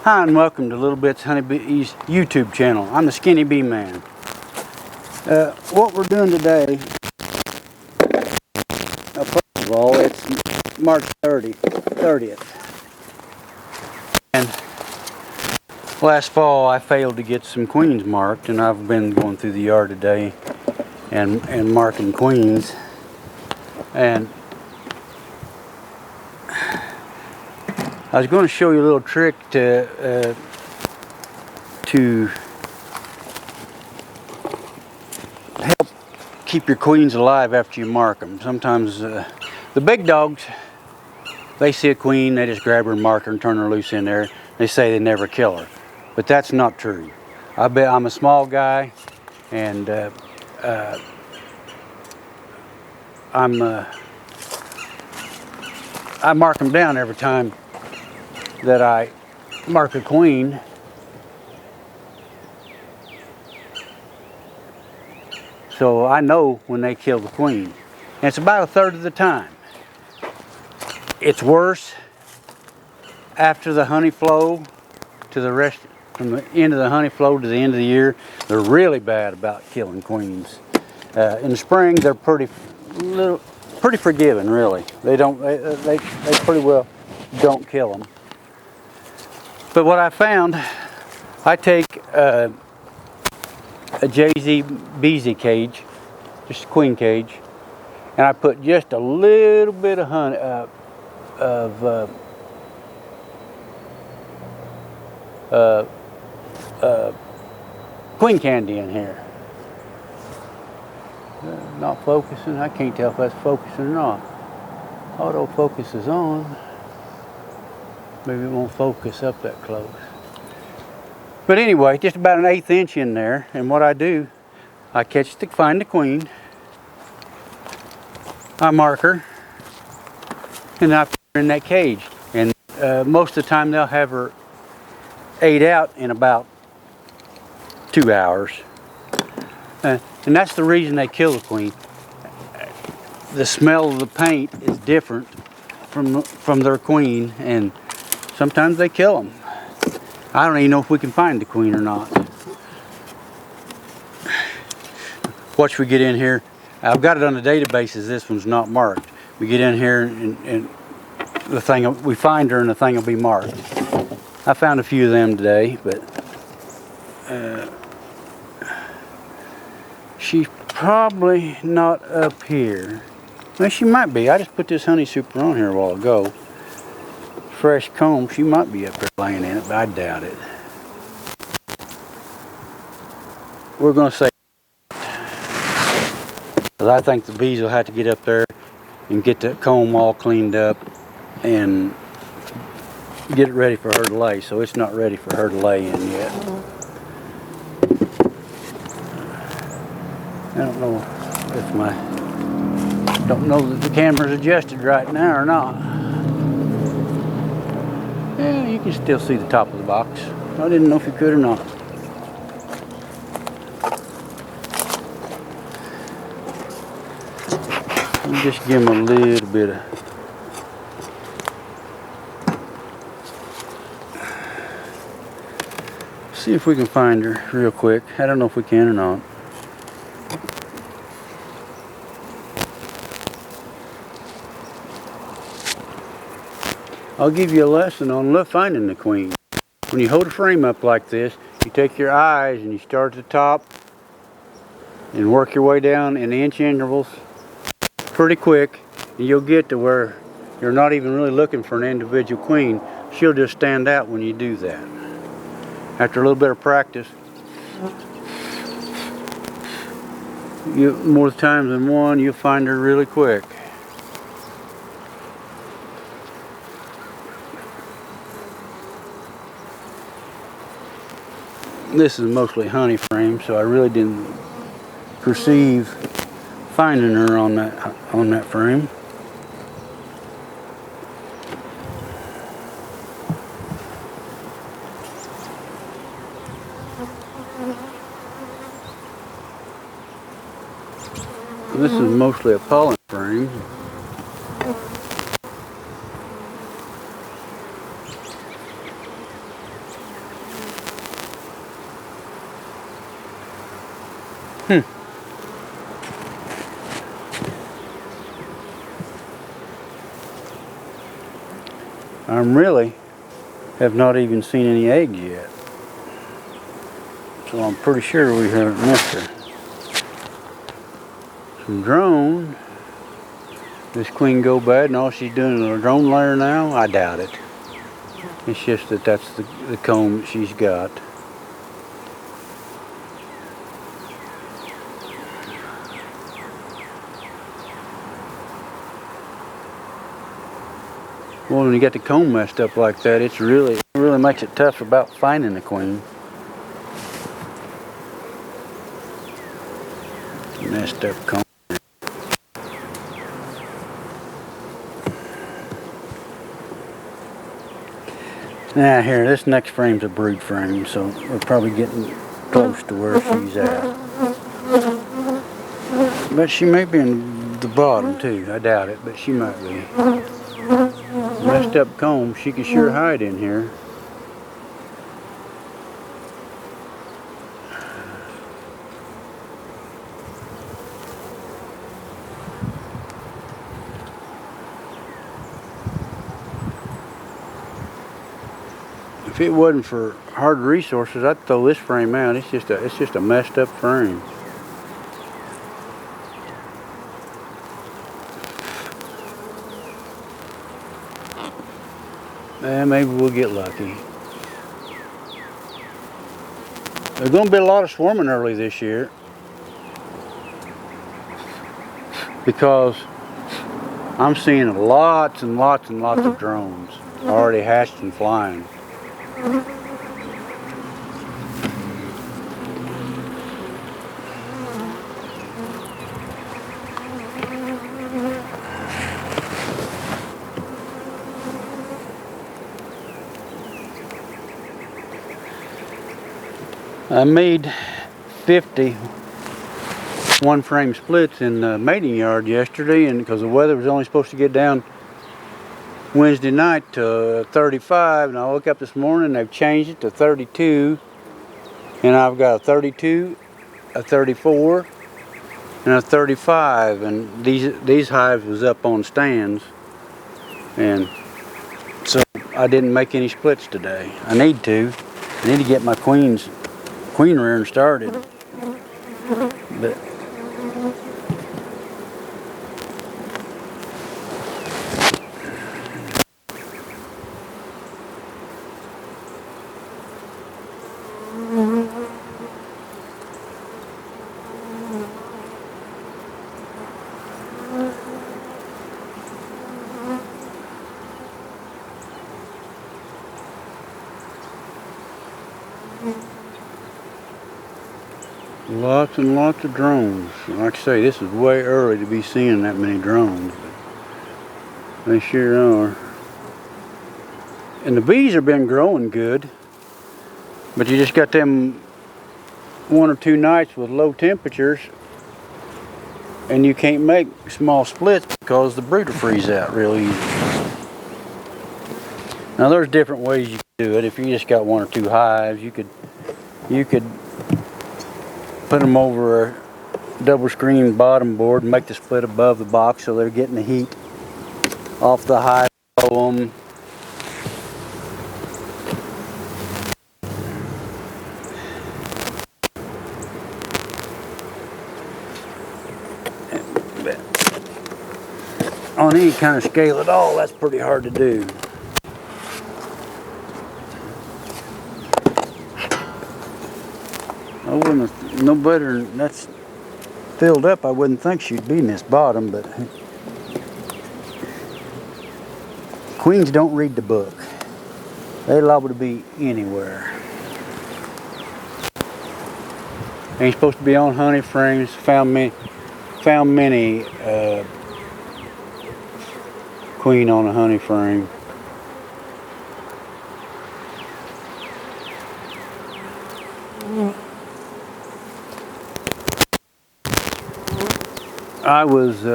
Hi and welcome to Little Bits Honeybee's YouTube channel. I'm the Skinny Bee Man. What we're doing today, first of all, it's March 30th. And last fall I failed to get some queens marked, and I've been going through the yard today and marking queens. And I was going to show you a little trick to help keep your queens alive after you mark them. Sometimes the big dogs, they see a queen, they just grab her and mark her and turn her loose in there. They say they never kill her, but that's not true. I'm a small guy, and I mark them down every time that I mark a queen. So I know when they kill the queen. And it's about a third of the time. It's worse after the honey flow to the rest, from the end of the honey flow to the end of the year. They're really bad about killing queens. In the spring, they're pretty forgiving, really. They pretty well don't kill them. But what I found, I take a JZ BZ cage, just a queen cage, and I put just a little bit of honey, queen candy in here. Not focusing. I can't tell if that's focusing or not. Autofocus is on. Maybe it won't focus up that close. But anyway, just about an 1/8 inch in there. And what I do, I find the queen, I mark her, and I put her in that cage. And most of the time they'll have her ate out in about 2 hours. And that's the reason they kill the queen. The smell of the paint is different from their queen, and sometimes they kill them. I don't even know if we can find the queen or not. Once we get in here, I've got it on the databases. This one's not marked. We get in here and we find her and the thing will be marked. I found a few of them today, but she's probably not up here. Well, she might be. I just put this honey super on here a while ago. Fresh comb, she might be up there laying in it, but I doubt it. We're going to say, because I think the bees will have to get up there and get the comb all cleaned up and get it ready for her to lay. So it's not ready for her to lay in yet. I don't know if don't know that the camera's adjusted right now or not. Yeah, you can still see the top of the box. I didn't know if you could or not. I'll just give them a little bit of... See if we can find her real quick. I don't know if we can or not. I'll give you a lesson on finding the queen. When you hold a frame up like this, you take your eyes and you start at the top and work your way down in inch intervals pretty quick, and you'll get to where you're not even really looking for an individual queen. She'll just stand out when you do that. After a little bit of practice, more times than one, you'll find her really quick. This is mostly honey frame, so I really didn't perceive finding her on that frame. This is mostly a pollen frame. really have not even seen any eggs yet. So I'm pretty sure we haven't missed her. Some drone. This queen go bad and all she's doing is a drone layer now? I doubt it. It's just that that's the comb that she's got. Well, when you get the comb messed up like that, it really makes it tough about finding the queen. Messed up comb. Now here, this next frame's a brood frame, so we're probably getting close to where she's at. But she may be in the bottom too. I doubt it, but she might be. Messed up comb, she can sure hide in here. If it wasn't for hard resources, I'd throw this frame out. It's just a messed up frame. Maybe we'll get lucky. There's going to be a lot of swarming early this year because I'm seeing lots and lots and lots of drones already hatched and flying. I made 50 one-frame splits in the mating yard yesterday, and because the weather was only supposed to get down Wednesday night to 35, and I woke up this morning, they've changed it to 32, and I've got a 32, a 34, and a 35, and these hives was up on stands, and so I didn't make any splits today. I need to get my queen rearing started, but lots and lots of drones. Like I say, this is way early to be seeing that many drones, but they sure are. And the bees have been growing good, but you just got them 1 or 2 nights with low temperatures and you can't make small splits because the brooder freeze out real easy. Now there's different ways you can do it. If you just got 1 or 2 hives, you could put them over a double screen bottom board and make the split above the box so they're getting the heat off the hive below them. But on any kind of scale at all, that's pretty hard to do. I wouldn't have, no better than that's filled up, I wouldn't think she'd be in this bottom, but queens don't read the book. They're liable to be anywhere. Ain't supposed to be on honey frames. Found many queen on a honey frame. I was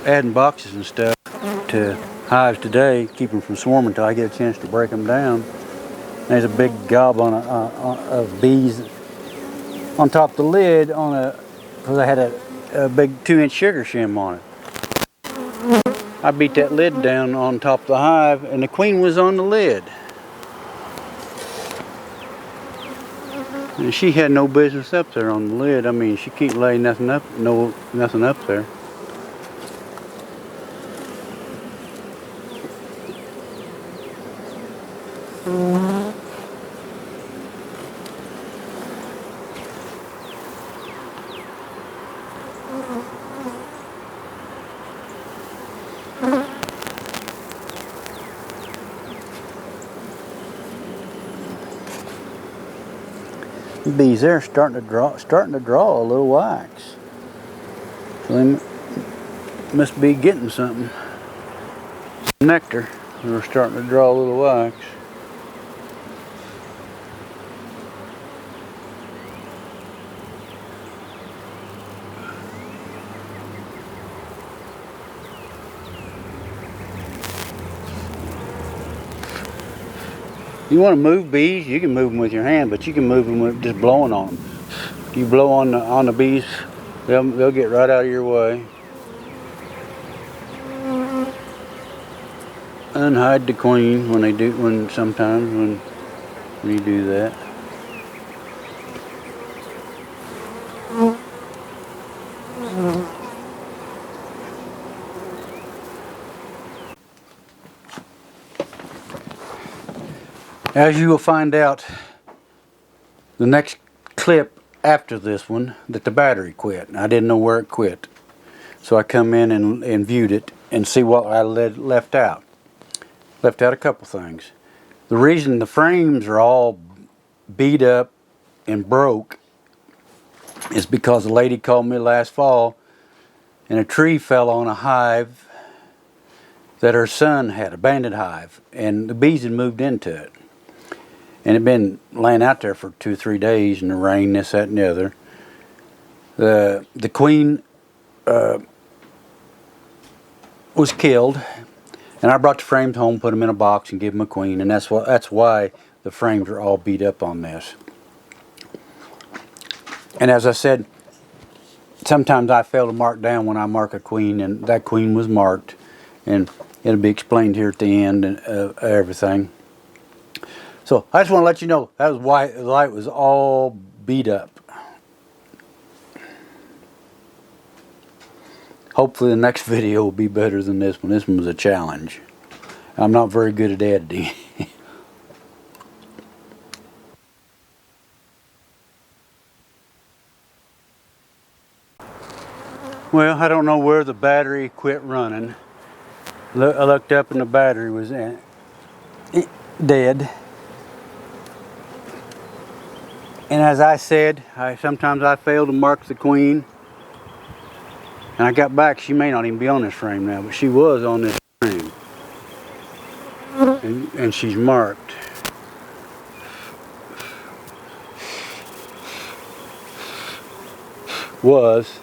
adding boxes and stuff to hives today, keep them from swarming until I get a chance to break them down. There's a big gob of bees on top of the lid because I had a big 2-inch sugar shim on it. I beat that lid down on top of the hive, and the queen was on the lid. And she had no business up there on the lid. I mean, she can't lay nothing up, nothing up there. The bees there are starting to draw a little wax. So they must be getting something. Nectar. They're starting to draw a little wax. You want to move bees, you can move them with your hand, but you can move them with just blowing on them. You blow on the bees, they'll get right out of your way. Unhide the queen sometimes when you do that. As you will find out the next clip after this one, that the battery quit. I didn't know where it quit. So I come in and viewed it and see what I left out. Left out a couple things. The reason the frames are all beat up and broke is because a lady called me last fall and a tree fell on a hive that her son had, abandoned hive, and the bees had moved into it. And it had been laying out there for 2 or 3 days in the rain, this, that, and the other. The queen was killed, and I brought the frames home, put them in a box, and gave them a queen, and that's why the frames are all beat up on this. And as I said, sometimes I fail to mark down when I mark a queen, and that queen was marked, and it'll be explained here at the end and everything. So I just want to let you know that was why the light was all beat up. Hopefully the next video will be better than this one. This one was a challenge. I'm not very good at editing. Well, I don't know where the battery quit running. I looked up and the battery was dead. And as I said, sometimes I fail to mark the queen. And I got back, she may not even be on this frame now, but she was on this frame. And she's marked. Was.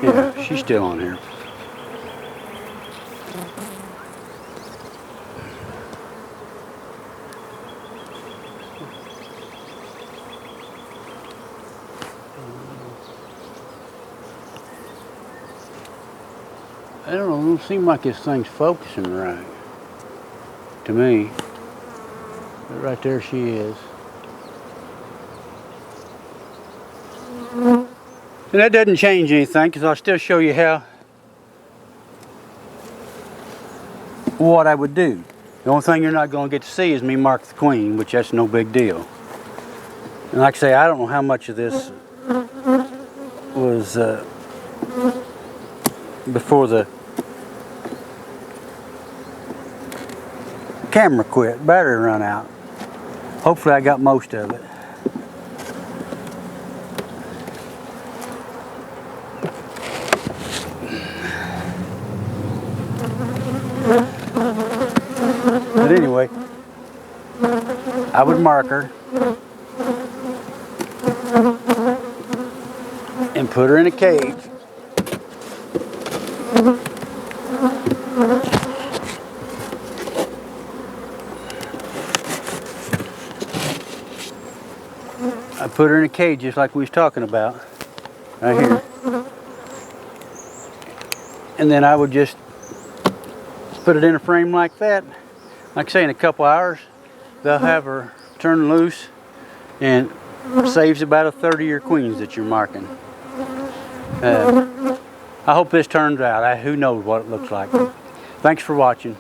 Yeah, she's still on here. I don't know, it don't seem like this thing's focusing right. To me. But right there she is. And that doesn't change anything, because I'll still show you what I would do. The only thing you're not going to get to see is me mark the queen, which that's no big deal. And like I say, I don't know how much of this was before the camera quit, battery run out. Hopefully I got most of it. But anyway, I would mark her. put her in a cage. I put her in a cage just like we was talking about, right here. And then I would just put it in a frame like that. Like I say, in a couple hours, they'll have her turned loose and saves about a third of your queens that you're marking. I hope this turns out. Who knows what it looks like. Thanks for watching.